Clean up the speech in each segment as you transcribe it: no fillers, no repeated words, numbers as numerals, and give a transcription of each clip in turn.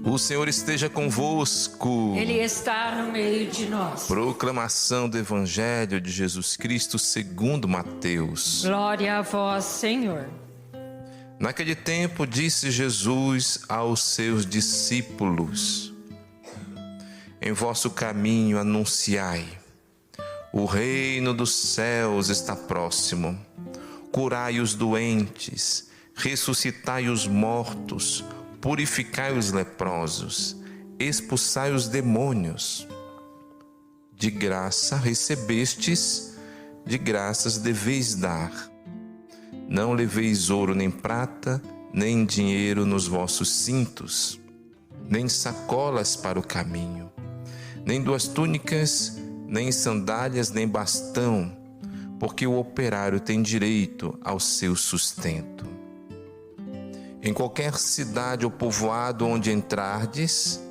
O Senhor esteja convosco. Ele está no meio de nós. Proclamação do Evangelho de Jesus Cristo segundo Mateus. Glória a vós, Senhor. Naquele tempo disse Jesus aos seus discípulos: em vosso caminho anunciai, o reino dos céus está próximo. Curai os doentes, ressuscitai os mortos, purificai os leprosos, expulsai os demônios. De graça recebestes, de graças deveis dar. Não leveis ouro nem prata, nem dinheiro nos vossos cintos, nem sacolas para o caminho, nem duas túnicas, nem sandálias, nem bastão, porque o operário tem direito ao seu sustento. Em qualquer cidade ou povoado onde entrardes,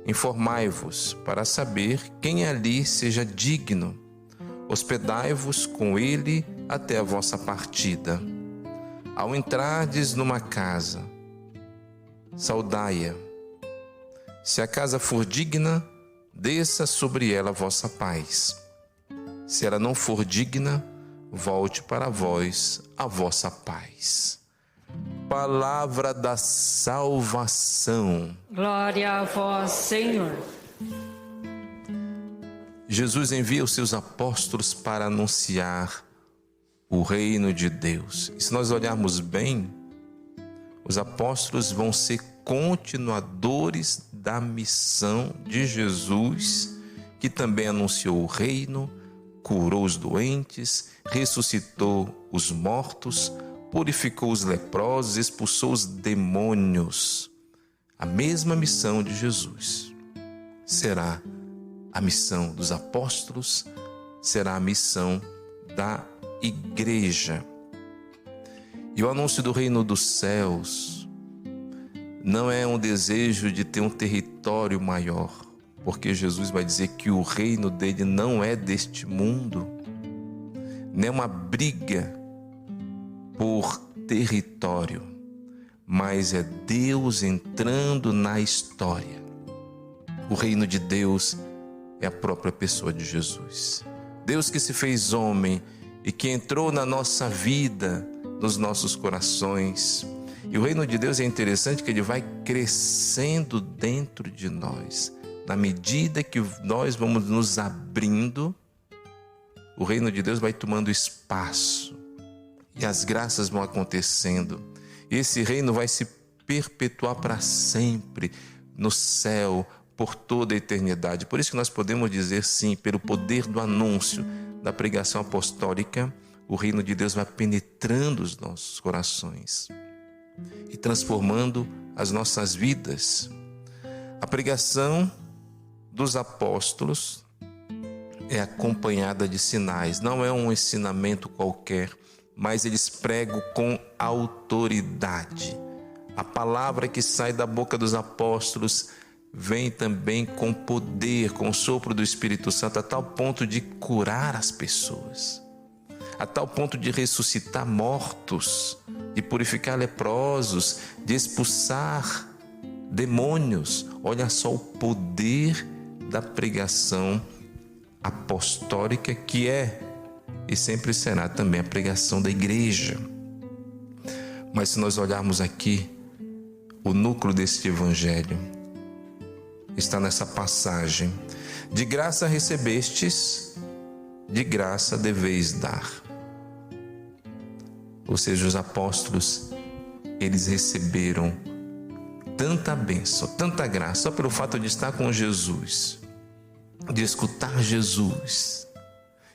informai-vos para saber quem ali seja digno. Hospedai-vos com ele até a vossa partida. Ao entrardes numa casa, saudai-a. Se a casa for digna, desça sobre ela a vossa paz. Se ela não for digna, volte para vós a vossa paz. Palavra da salvação. Glória a vós, Senhor. Jesus envia os seus apóstolos para anunciar o reino de Deus. E se nós olharmos bem, os apóstolos vão ser continuadores da missão de Jesus, que também anunciou o reino, curou os doentes, ressuscitou os mortos, purificou os leprosos, expulsou os demônios. A mesma missão de Jesus será a missão dos apóstolos, será a missão da igreja. E o anúncio do reino dos céus não é um desejo de ter um território maior, porque Jesus vai dizer que o reino dele não é deste mundo, nem uma briga por território, mas é Deus entrando na história. O reino de Deus é a própria pessoa de Jesus. Deus que se fez homem e que entrou na nossa vida, nos nossos corações. E o reino de Deus é interessante que ele vai crescendo dentro de nós. Na medida que nós vamos nos abrindo, o reino de Deus vai tomando espaço. E as graças vão acontecendo. E esse reino vai se perpetuar para sempre no céu, por toda a eternidade. Por isso que nós podemos dizer sim, pelo poder do anúncio, da pregação apostólica, o reino de Deus vai penetrando os nossos corações e transformando as nossas vidas. A pregação dos apóstolos é acompanhada de sinais. Não é um ensinamento qualquer, mas eles pregam com autoridade. A palavra que sai da boca dos apóstolos vem também com poder, com o sopro do Espírito Santo, a tal ponto de curar as pessoas, a tal ponto de ressuscitar mortos, de purificar leprosos, de expulsar demônios. Olha só o poder da pregação apostólica, que é e sempre será também a pregação da igreja. Mas se nós olharmos aqui, o núcleo deste evangelho está nessa passagem: de graça recebestes, de graça deveis dar. Ou seja, os apóstolos, eles receberam tanta bênção, tanta graça, só pelo fato de estar com Jesus, de escutar Jesus,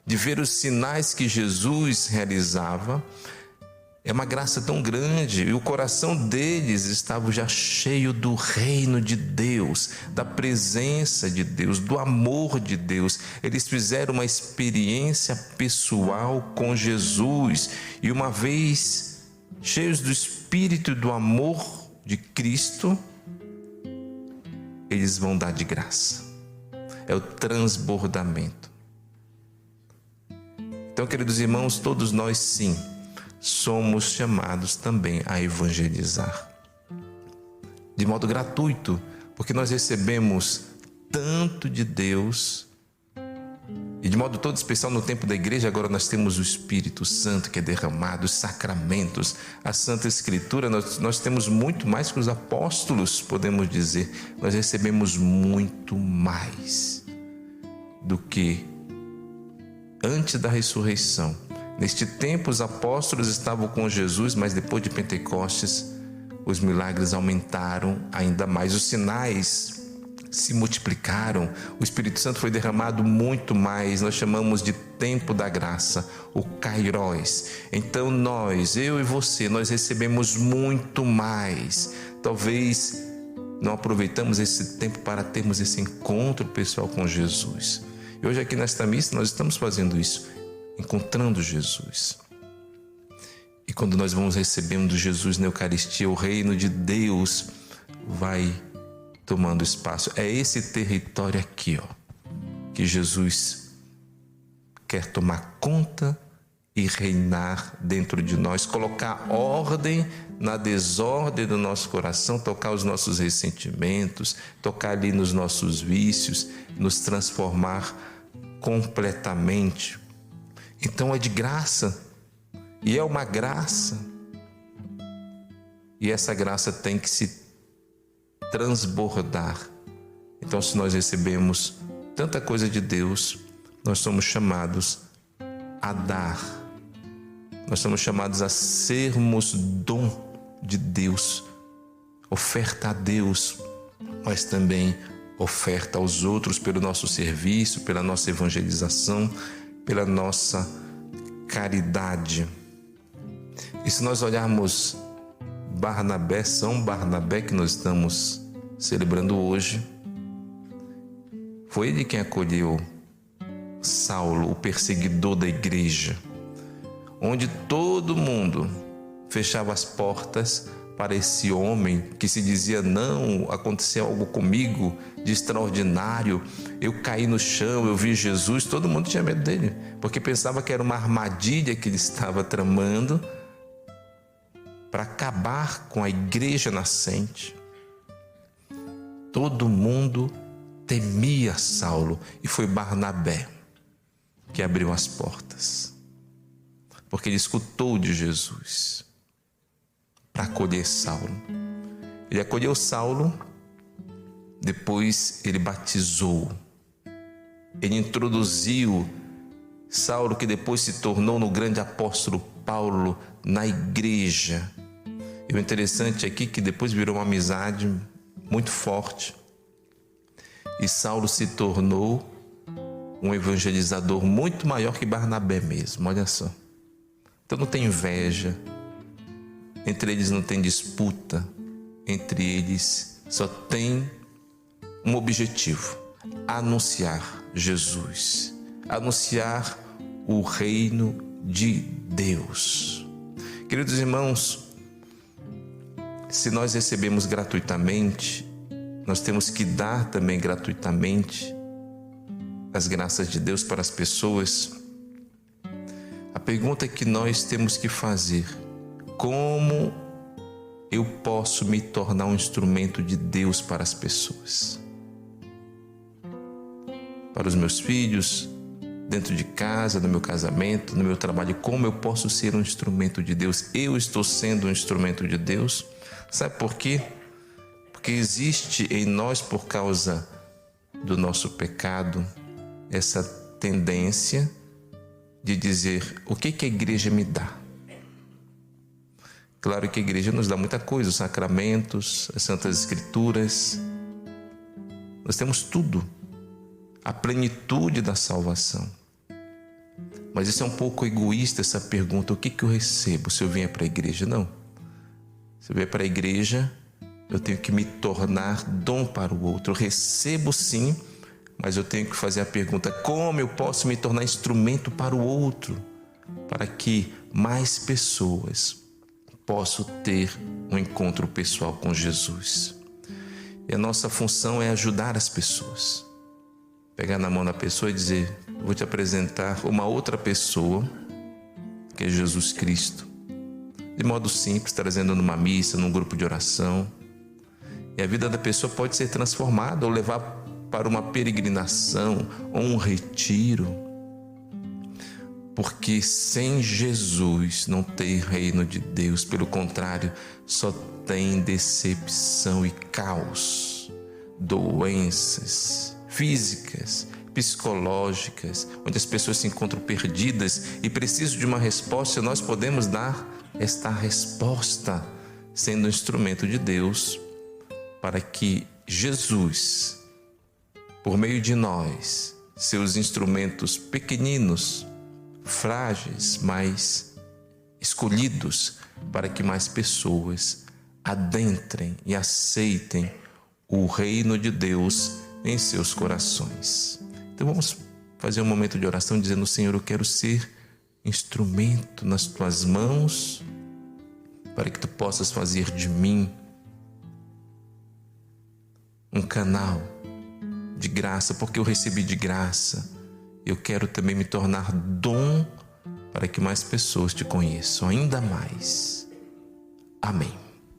de ver os sinais que Jesus realizava. É uma graça tão grande, e o coração deles estava já cheio do reino de Deus, da presença de Deus, do amor de Deus. Eles fizeram uma experiência pessoal com Jesus, e uma vez cheios do Espírito e do amor de Cristo, eles vão dar de graça. É o transbordamento. Então, queridos irmãos, todos nós sim, somos chamados também a evangelizar. De modo gratuito, porque nós recebemos tanto de Deus, e de modo todo especial no tempo da igreja, agora nós temos o Espírito Santo que é derramado, os sacramentos, a Santa Escritura, nós temos muito mais que os apóstolos, podemos dizer. Nós recebemos muito mais do que antes da ressurreição. Neste tempo os apóstolos estavam com Jesus, mas depois de Pentecostes os milagres aumentaram ainda mais, os sinais se multiplicaram, o Espírito Santo foi derramado muito mais. Nós chamamos de tempo da graça, o Kairos. Então eu e você, nós recebemos muito mais. Talvez não aproveitamos esse tempo para termos esse encontro pessoal com Jesus. E hoje aqui nesta missa nós estamos fazendo isso, encontrando Jesus. E quando nós vamos recebendo Jesus na Eucaristia, o reino de Deus vai tomando espaço. É esse território aqui, que Jesus quer tomar conta e reinar dentro de nós, colocar ordem na desordem do nosso coração, tocar os nossos ressentimentos, tocar ali nos nossos vícios, nos transformar completamente. Então é de graça, e é uma graça, e essa graça tem que se transbordar. Então, se nós recebemos tanta coisa de Deus, nós somos chamados a dar. Nós somos chamados a sermos dom de Deus, oferta a Deus, mas também oferta aos outros pelo nosso serviço, pela nossa evangelização, pela nossa caridade. E se nós olharmos Barnabé, São Barnabé, que nós estamos celebrando hoje, foi ele quem acolheu Saulo, o perseguidor da igreja, onde todo mundo fechava as portas para esse homem que se dizia: não, aconteceu algo comigo de extraordinário, eu caí no chão, eu vi Jesus. Todo mundo tinha medo dele, porque pensava que era uma armadilha que ele estava tramando para acabar com a igreja nascente. Todo mundo temia Saulo, e foi Barnabé que abriu as portas, porque ele escutou de Jesus para acolher Saulo. Ele acolheu Saulo, depois ele batizou, ele introduziu Saulo, que depois se tornou no grande apóstolo Paulo, na igreja. E o interessante aqui é que depois virou uma amizade muito forte, e Saulo se tornou um evangelizador muito maior que Barnabé mesmo, olha só. Então não tem inveja, entre eles não tem disputa, entre eles só tem um objetivo: anunciar Jesus, anunciar o reino de Deus. Queridos irmãos, se nós recebemos gratuitamente, nós temos que dar também gratuitamente as graças de Deus para as pessoas. A pergunta que nós temos que fazer: como eu posso me tornar um instrumento de Deus para as pessoas? Para os meus filhos, dentro de casa, no meu casamento, no meu trabalho, como eu posso ser um instrumento de Deus? Eu estou sendo um instrumento de Deus? Sabe por quê? Porque existe em nós, por causa do nosso pecado, essa tendência de dizer: o que a igreja me dá? Claro que a igreja nos dá muita coisa, os sacramentos, as Santas Escrituras. Nós temos tudo, a plenitude da salvação. Mas isso é um pouco egoísta, essa pergunta: o que eu recebo se eu vier para a igreja? Não. Se eu vier para a igreja, eu tenho que me tornar dom para o outro. Eu recebo sim, mas eu tenho que fazer a pergunta: como eu posso me tornar instrumento para o outro, para que mais pessoas possam ter um encontro pessoal com Jesus? E a nossa função é ajudar as pessoas. Pegar na mão da pessoa e dizer: vou te apresentar uma outra pessoa, que é Jesus Cristo. De modo simples, trazendo numa missa, num grupo de oração. E a vida da pessoa pode ser transformada ou levar para uma peregrinação ou um retiro. Porque sem Jesus não tem reino de Deus. Pelo contrário, só tem decepção e caos, doenças físicas, psicológicas, onde as pessoas se encontram perdidas e precisam de uma resposta. Nós podemos dar esta resposta sendo um instrumento de Deus para que Jesus, por meio de nós, seus instrumentos pequeninos, frágeis, mas escolhidos, para que mais pessoas adentrem e aceitem o reino de Deus em seus corações. Então vamos fazer um momento de oração dizendo: Senhor, eu quero ser instrumento nas tuas mãos, para que tu possas fazer de mim um canal de graça, porque eu recebi de graça. Eu quero também me tornar dom para que mais pessoas te conheçam ainda mais. Amém.